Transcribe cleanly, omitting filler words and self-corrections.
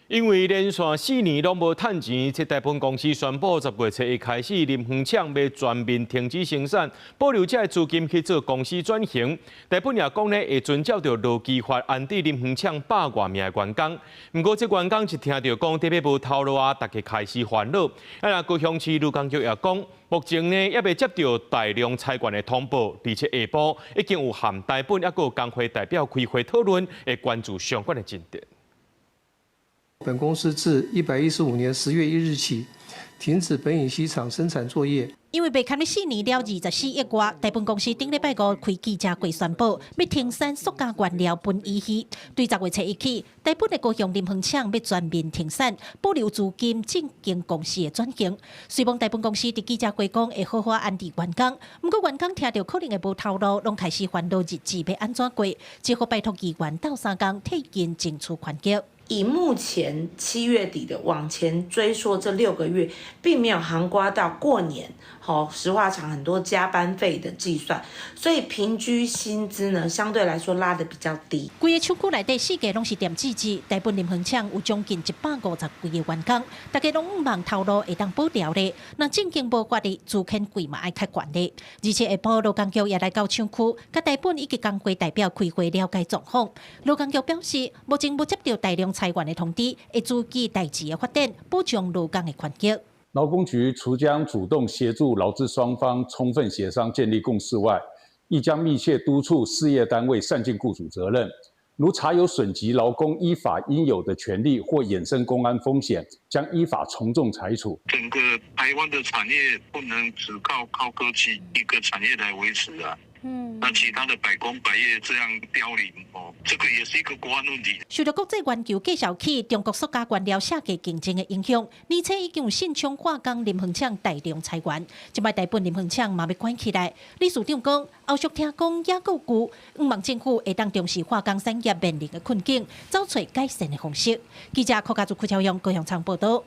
因為連續4年攏無趁錢，這大本公司宣布10月初一開始，林園廠要全面停止生產，保留這資金去做公司轉型。大本也講呢，會遵照着勞基法安置林園廠100多名員工。不過，這員工一聽到講特別無透露啊，大家開始煩惱。啊，高雄市勞工局也講，目前呢也未接到大量裁員的通報，而且下晡已經有含大本也有工會代表開會討論，會關注相關的進展。本公司自115年10月1日起停止苯乙烯廠生產作業。因為被砍了4年了24億外，大本公司頂禮拜五開記者會宣布，要停產塑膠原料苯乙烯。對10月初一起，大本的高雄林園廠要全面停產，保留資金進行公司的轉型。雖望大本公司在記者會講會好好安置員工，不過員工聽到可能會無透露，攏開始煩惱日子要安怎過，只好拜託議員鬥3工替因爭取權益。以目前7月底的往前追溯這6個月，並沒有涵蓋到過年，石化廠很多加班費的計算，所以平均薪資呢相對來說拉得比較低。規個廠區內底4家攏是店自治，大本林園廠有將近150幾個員工，大家攏唔茫透露會當保留的。那正經無法的，資遣費嘛愛較懸的。而且下晡勞工局也來到廠區，甲大本以及工會代表開會了解狀況。勞工局表示，目前無接到大量裁員的通知，會注意代誌的發展，保障勞工的權益。勞工局除將主動協助勞資雙方充分協商建立共識外，亦將密切督促事業單位善盡雇主責任。如查有損及勞工依法應有的權利或衍生公安風險，將依法從重裁處。整個台灣的產業不能只靠高科技一個產業來維持啊。那其他的百工百業這樣凋零這個也是一個國安問題。受到國際研究介紹起中國塑膠原料下架競爭的影響，而且已經有信昌化工林園廠大量裁員，即擺大本林園廠嘛要關起來。理事長講，後續聽講也夠久，希望政府會當重視化工產業面臨的困境，找出改善的方式。記者柯家族、柯超陽、高雄場報道。